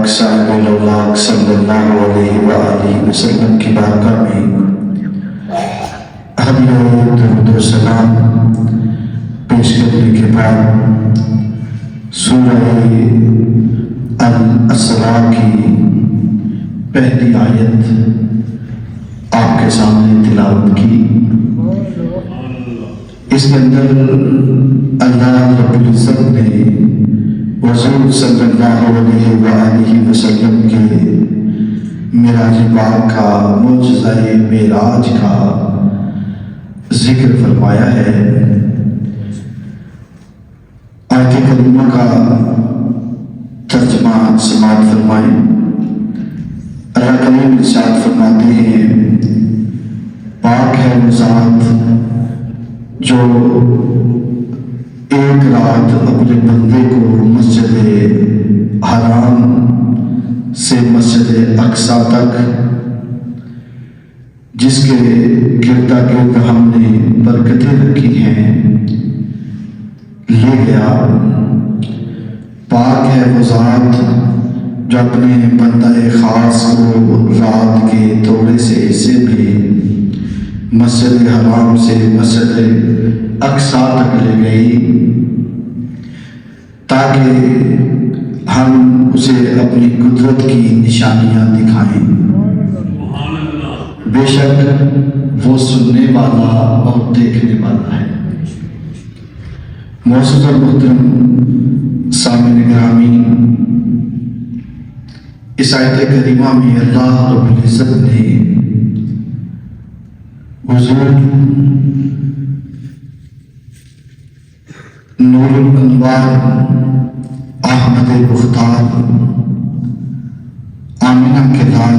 صاحب الولاق صلی اللہ علیہ وآلہ وسلم کی بارگاہ میں ہم لوگ درود و سلام پیش کرنے کے بعد سورہ الاسراء کی پہلی آیت آپ کے سامنے تلاوت کی۔ اس کے اندر اللہ رب العزت نے حضور صلی اللہ علیہ وآلہ وسلم کے معراج پاک کا معجزہ معراج کا ذکر فرمایا ہے۔ آیت کریمہ کا ترجمہ سماعت فرمائیں۔ اللہ کریم ارشاد فرماتے ہیں، پاک ہے وہ ذات جو ایک رات اپنے بندے کو مسجد حرام سے مسجد اقصیٰ تک، جس کے گردا گرد ہم نے برکتیں رکھی ہیں، لے گیا۔ پاک ہے وہ ذات جو اپنے بندہ خاص کو رات کے تھوڑے سے حصے میں مسجد حرام سے مسجد اقصیٰ تک لے گئی تاکہ ہم اسے اپنی قدرت کی نشانیاں دکھائیں۔ بے شک وہ سننے والا اور دیکھنے والا ہے۔ معزز اور محترم سامعین گرامی، اس آیت کریمہ میں اللہ رب العزت نے حضور نور الانوار احمد مختار آمنہ کے لال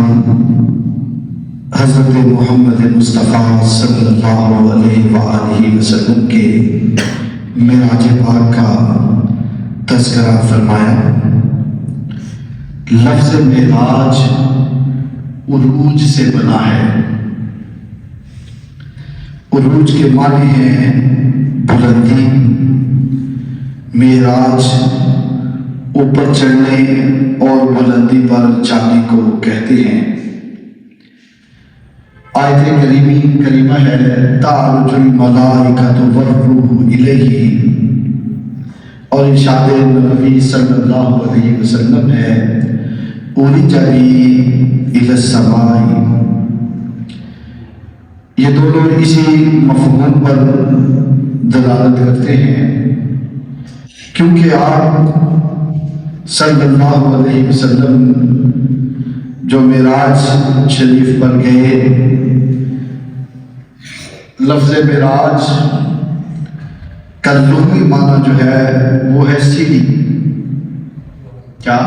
حضرت محمد مصطفیٰ صلی اللہ علیہ وآلہ وسلم کے معراج پاک کا تذکرہ فرمایا۔ لفظ معراج عروج سے بنا ہے۔ عروج کے معنی ہیں بلندی۔ معراج اوپر چڑھنے اور بلندی پر جانے کو کہتے ہیں۔ آیت کریمہ ہے، تعرج الملائکۃ والروح الیہ، اور ارشاد نبوی صلی اللہ علیہ وسلم ہے، عرج بی الی السماء۔ یہ دونوں اسی مفہوم پر دلالت کرتے ہیں، کیونکہ آپ صلی اللہ علیہ وسلم جو معراج شریف پر گئے، لفظ معراج کا لغوی معنی جو ہے وہ ہے سیڑھی۔ کیا؟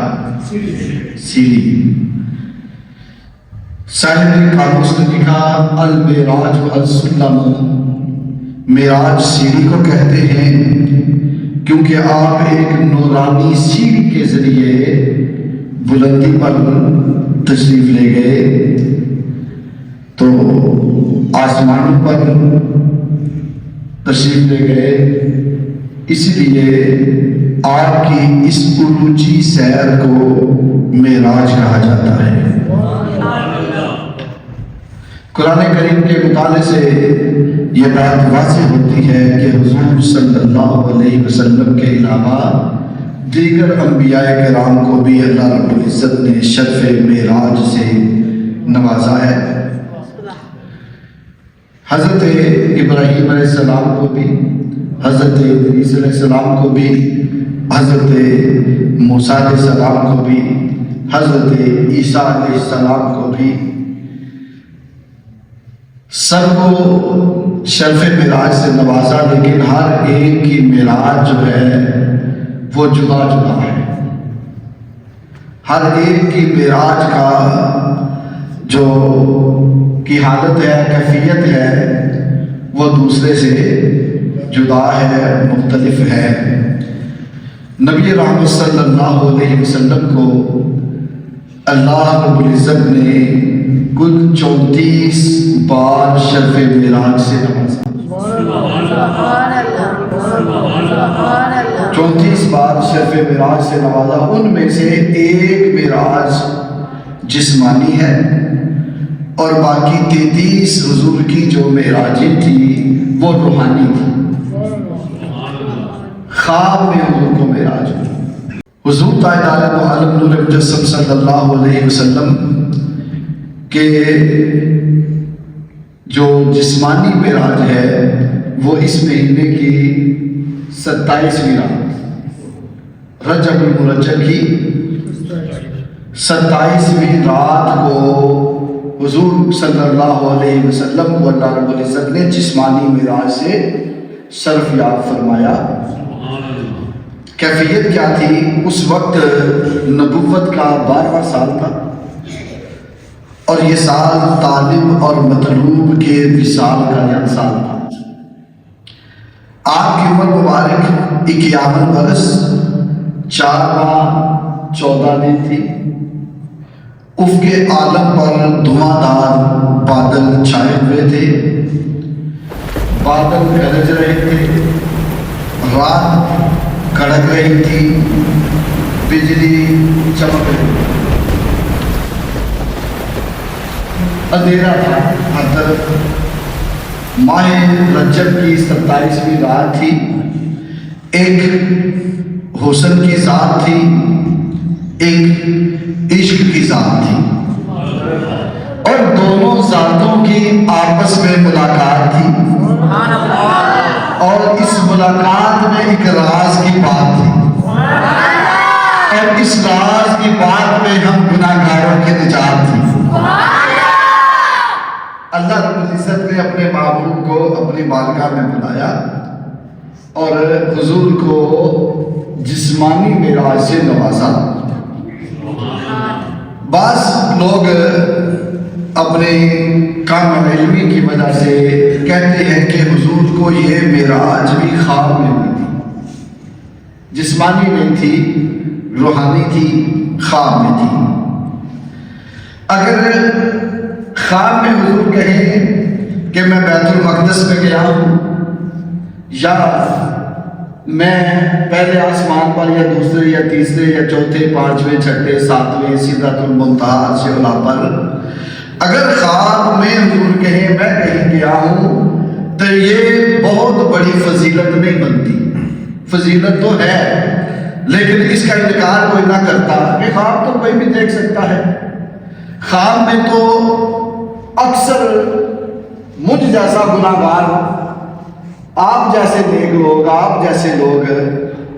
سیڑھی۔ صاحب قاموس نے لکھا، المعراج والسلم، معراج سیڑھی کو کہتے ہیں کیونکہ آپ ایک نورانی سیڑھی کے ذریعے بلندی پر تشریف لے گئے، تو آسمانوں پر تشریف لے گئے، اس لیے آپ کی اس عروجی سیر کو معراج کہا جاتا ہے۔ قرآن کریم کے مطالعے سے یہ بات واضح ہوتی ہے کہ حضور صلی اللہ علیہ وسلم کے علاوہ دیگر انبیاء کرام کو بھی اللہ رب العزت نے شرف معراج سے نوازا ہے۔ حضرت ابراہیم علیہ السلام کو بھی، حضرت ادریس علیہ السلام کو بھی، حضرت موسیٰ علیہ السلام کو بھی، حضرت عیسیٰ علیہ السلام کو بھی، سب کو شرف معراج سے نوازا، لیکن ہر ایک کی معراج جو ہے وہ جدا جدا ہے۔ ہر ایک کی معراج کا جو کی حالت ہے، کیفیت ہے، وہ دوسرے سے جدا ہے، مختلف ہے۔ نبی رحمت صلی اللہ علیہ وسلم کو اللہ رب العزت نے کل 34 بار شرف معراج سے نوازا۔ 34 بار شرف معراج سے نوازا۔ ان میں سے ایک معراج جسمانی ہے اور باقی 33 حضور کی جو معراجیں تھی وہ روحانی تھی. خواب میں حضور کو معراج ہوئی. حضور تاج عالم و عالم نور مجسم صلی اللہ علیہ وسلم کے جو جسمانی معراج ہے وہ اس مہینے کی 27ویں رات، رجب المرجب کی 27ویں رات کو حضور صلی اللہ علیہ وسلم کو اللہ رب العزت نے جسمانی معراج سے شرف یاب فرمایا. کیفیت کیا تھی؟ اس وقت نبوت کا 12واں سال تھا اور یہ سال طالب اور مطلوب کے وصال کا سال تھا. آپ کی عمر مبارک 51 برس 4 ماہ 14 دن تھی. افق عالم پر دھواں دار بادل چھائے ہوئے تھے، بادل گرج رہے تھے، رات کڑک رہی تھی، بجلی چمک رہی تھی، اندھیرا تھا ہر طرف. ماہ رجب کی 27ویں رات تھی. ایک حسن کی ذات تھی، ایک عشق کی ذات تھی، اور دونوں ذاتوں کی آپس میں ملاقات تھی، اور اس ملاقات میں ایک راز کی بات تھی، اور اس راز کی بات میں ہم گناہگاروں کی نجات تھی. اللہ رب العزت نے اپنے محبوب کو اپنی بارگاہ میں بلایا اور حضور کو جسمانی معراج سے نوازا. بعض لوگ اپنے کام علمی کی وجہ سے کہتے ہیں کہ حضور کو یہ معراج بھی خواب میں ہوئی تھی، جسمانی نہیں تھی، روحانی تھی، خواب میں تھی. اگر خواب میں حضور کہیں کہ میں بیت المقدس میں گیا ہوں، یا میں پہلے آسمان پر یا دوسرے یا تیسرے یا چوتھے 5ویں 6ویں 7ویں سدرۃ المنتہا عرش اولی پر، اگر خواب میں حضور کہیں میں کہیں گیا ہوں تو یہ بہت بڑی فضیلت نہیں بنتی. فضیلت تو ہے لیکن اس کا انکار کوئی نہ کرتا کہ خواب تو کوئی بھی دیکھ سکتا ہے. خواب میں تو اکثر مجھ جیسا گناہگار، آپ جیسے نیک لوگ، آپ جیسے لوگ،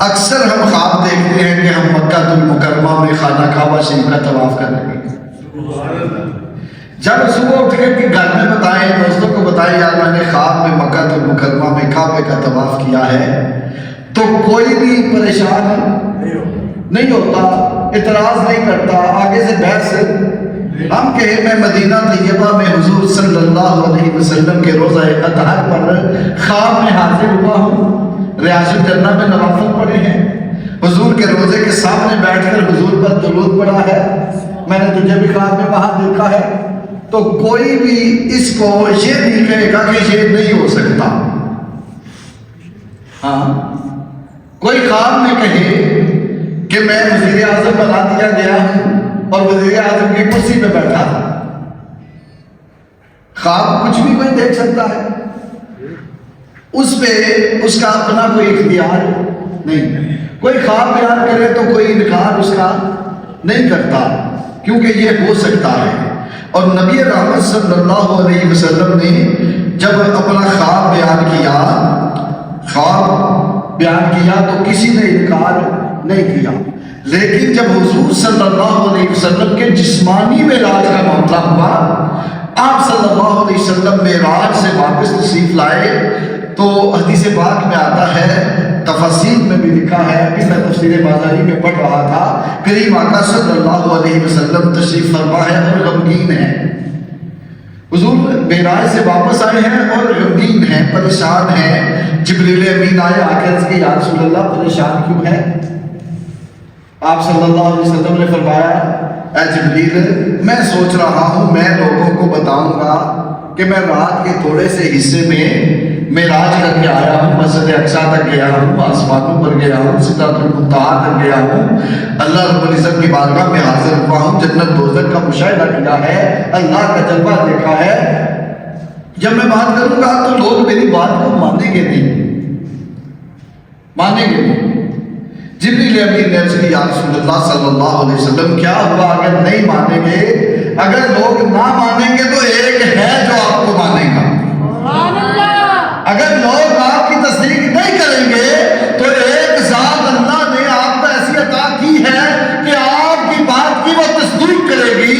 اکثر ہم خواب دیکھتے ہیں کہ ہم مکہ المکرمہ میں خانہ کعبہ شریف کا طواف کر رہے ہیں. جب صبح اٹھ کر کے گھر میں بتائیں، دوستوں کو بتائیں یار میں نے خواب میں مکہ المکرمہ میں کعبے کا طواف کیا ہے، تو کوئی بھی پریشان نہیں ہوتا، اعتراض نہیں کرتا، آگے سے بحث. ہم کہیں میں مدینہ طیبہ میں حضور صلی اللہ علیہ وسلم کے روزہ اطہر پر خواب میں حاضر ہوا ہوں، ریاض الجنہ میں نوافل پڑھے ہیں، حضور کے روزے کے سامنے بیٹھ کر حضور پر درود پڑھا ہے، میں نے تجھے بھی خواب میں وہاں دیکھا ہے، تو کوئی بھی اس کو یہ نہیں کہے گا کہ یہ نہیں ہو سکتا. ہاں، کوئی خواب میں کہے کہ میں وزیر اعظم بنا دیا گیا ہوں اور وزیر اعظم کی کرسی پہ بیٹھا تھا. خواب کچھ بھی کوئی دیکھ سکتا ہے، اس پہ اس کا اپنا کوئی اختیار نہیں. کوئی خواب بیان کرے تو کوئی انکار اس کا نہیں کرتا کیونکہ یہ ہو سکتا ہے. اور نبی رحمت صلی اللہ علیہ وسلم نے جب اپنا خواب بیان کیا تو کسی نے انکار نہیں کیا. لیکن جب حضور صلی اللہ علیہ وسلم کے جسمانی معراج کا معاملہ ہوا، آپ صلی اللہ علیہ وسلم معراج سے واپس تشریف لائے، تو حدیث پاک میں آتا ہے، تفاسیر میں بھی لکھا ہے، ابھی میں تفسیر بازاری میں پڑھ رہا تھا، کریم آقا صلی اللہ علیہ وسلم تشریف فرما ہے اور غمگین ہے. حضور معراج سے واپس آئے ہیں اور غمگین ہیں، پریشان ہیں. جبریل امین آئے آ کے عرض کی یا رسول اللہ پریشان کیوں ہے؟ آپ صلی اللہ علیہ وسلم نے فرمایا اے جبریل میں سوچ رہا ہوں میں لوگوں کو بتاؤں گا کہ میں رات کے تھوڑے سے حصے میں معراج کر کے آیا ہوں، مسجد اقصیٰ تک گیا ہوں، آسمانوں پر گیا ہوں، سدرۃ المنتہا تک گیا ہوں، اللہ رب العزت کی بارگاہ میں حاضر ہوا ہوں، جنت جنت دوزخ کا مشاہدہ کیا ہے، اللہ کا جلوہ دیکھا ہے، جب میں بات کروں گا تو لوگ میری بات کو مانیں گے نہیں، مانیں گے نہیں۔ جبریل امین نے عرض کی یا رسول اللہ صلی اللہ علیہ وسلم کیا ہوا اگر نہیں مانیں گے؟ اگر لوگ نہ مانیں گے تو ایک ہے جو آپ کو مانے گا۔ اگر لوگ آپ کی تصدیق نہیں کریں گے تو ایک ذات اللہ نے آپ کو ایسی عطا کی ہے کہ آپ کی بات کی وہ تصدیق کرے گی۔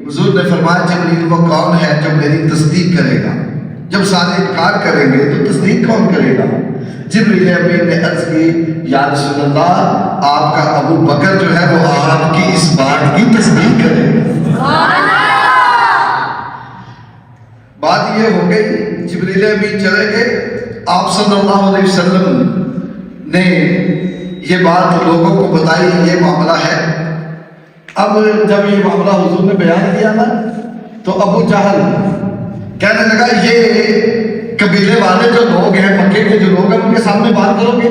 حضور نے فرمایا جبریل وہ کون ہے جو میری تصدیق کرے گا؟ جب سارے انکار کریں گے تو تصدیق کون کرے گا؟ جبریل امین نے عرض کی یا رسول اللہ آپ کا ابو بکر جو ہے وہ آپ کی اس بات کی تصدیق کرے گا۔ بات یہ ہو گئی، جبریل امین چلے گئے، آپ صلی اللہ علیہ وسلم نے یہ بات لوگوں کو بتائی یہ معاملہ ہے۔ اب جب یہ معاملہ حضور نے بیان کیا نا تو ابو جہل کہنے لگا یہ قبیلے والے جو لوگ ہیں، مکے کے جو لوگ ہیں، ان کے سامنے بات کرو گے؟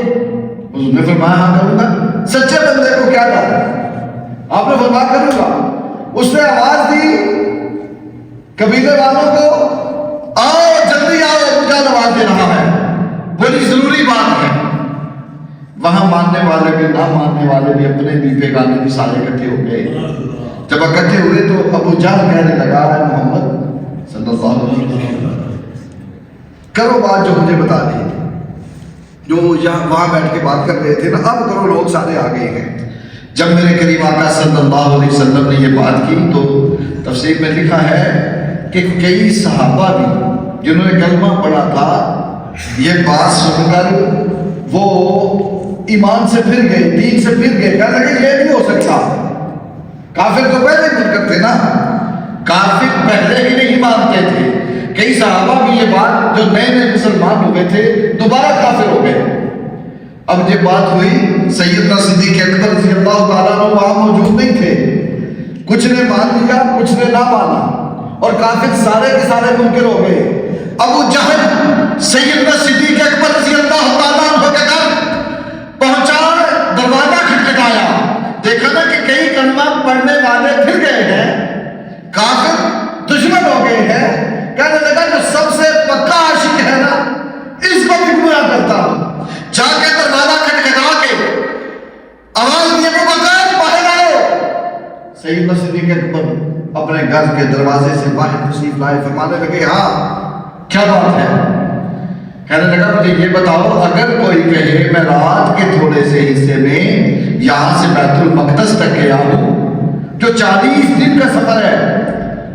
حضور نے فرمایا ہاں کروں گا۔ سچے بندے کو کیا ڈر؟ آپ نے فرمایا کروں گا۔ اس نے آواز دی قبیلے والوں کو، آؤ جلدی آؤ، ابو جہل آواز دے رہا ہے، بڑی ضروری بات ہے۔ وہاں ماننے والے بھی نہ ماننے والے بھی اپنے بیوے گانے بھی سارے اکٹھے ہو گئے۔ جب اکٹھے ہوئے تو ابو جہل کہنے لگا ہے محمد صلی اللہ علیہ وسلم کرو بات جو مجھے بتا دی تھی، جو یہاں وہاں بیٹھ کے بات کر رہے تھے نا، اب کرو، لوگ سارے آ گئے ہیں۔ جب میرے قریب آقا صلی اللہ علیہ وسلم نے یہ بات کی تو تفسیر میں لکھا ہے کہ کئی صحابہ بھی جنہوں نے کلمہ پڑھا تھا یہ بات سن کر وہ ایمان سے پھر گئے، دین سے پھر گئے، کہنے لگے یہ نہیں ہو سکتا۔ کافر تو پہلے منکر تھے نا، کافر پہلے ہی نہیں مانتے تھے۔ کئی صحابہ بھی یہ بات جو نئے نئے مسلمان ہوئے تھے دوبارہ کافر ہو گئے۔ اب یہ بات ہوئی، سیدنا صدیق اکبر رضی اللہ تعالیٰ عنہ وہاں موجود نہیں تھے، کچھ نے مان لیا کچھ نے نہ مانا، اور کافر سارے کے سارے منکر ہو گئے۔ ابو جہل سیدنا صدیق اکبر رضی اللہ تعالیٰ عنہ کے گھر پہنچا، دروازہ کھٹکھٹایا، دیکھا نا کہ کئی کلمہ پڑھنے والے پھر گئے ہیں، کافر دشمن ہو گئے ہیں۔ کہنے لگا جو سب سے پکا عاشق ہے نا اس کو بھی گمراہ کرتا ہوں۔ جا کے دروازہ کھٹکھٹا کے آواز دیے ابو بکر باہر آؤ۔ سیدنا صدیق اکبر اپنے گھر کے دروازے سے باہر تشریف لائے، فرمانے لگے ہاں کیا بات ہے؟ کہنے لگا مجھے یہ بتاؤ اگر کوئی کہے میں رات کے تھوڑے سے حصے میں یہاں سے بیت المقدس تک گیا ہوں، جو 40 دن کا سفر ہے،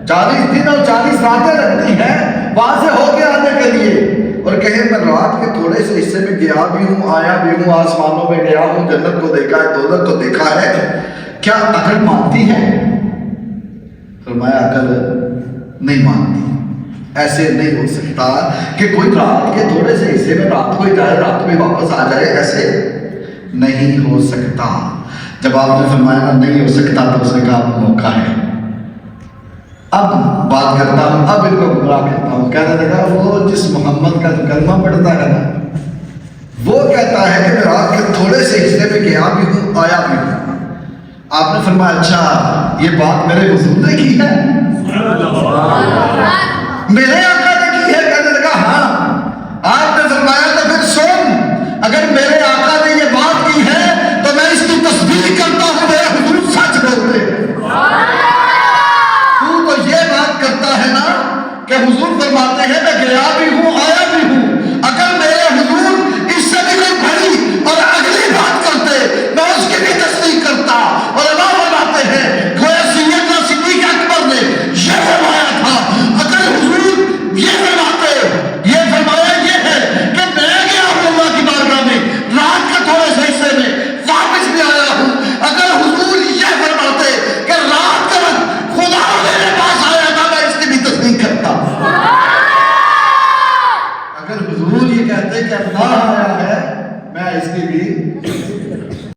40 دن اور 40 راتیں لگتی ہیں وہاں سے ہو کے آنے کے لیے، اور کہے میں رات کے تھوڑے سے حصے میں گیا بھی ہوں آیا بھی ہوں، آسمانوں میں گیا ہوں، جنت کو دیکھا ہے، دوزخ کو دیکھا ہے، کیا عقل مانتی ہے؟ فرمایا عقل نہیں مانتی، ایسے نہیں ہو سکتا کہ کوئی رات کے تھوڑے سے حصے میں رات کو ہی جائے رات میں واپس آ جائے، ایسے نہیں ہو سکتا۔ جب آپ نے فرمایا نہیں ہو سکتا تو اس نے کہا موقع ہے، اب بات کرتا ہوں، اب ان کو گمراہ کرتا ہوں۔ کہنے لگا وہ جس محمد کا کلمہ پڑھتا ہے نا وہ کہتا ہے کہ میں رات کے تھوڑے سے حصے میں گیا بھی ہوں آیا بھی ہوں۔ آپ نے فرمایا اچھا یہ بات میرے حضور نے کی ہے؟ میرے آقا نے کی ہے؟ کہنے لگا ہاں۔ آپ نے فرمایا تو پھر سن، اگر میرے آقا نے یہ بات کی ہے تو میں اس کی تصدیق کرتا ہوں، میرے حضور سچ بولتے ہیں۔ تو یہ بات کرتا ہے نا کہ حضور فرماتے ہیں میں گیا بھی ہوں آیا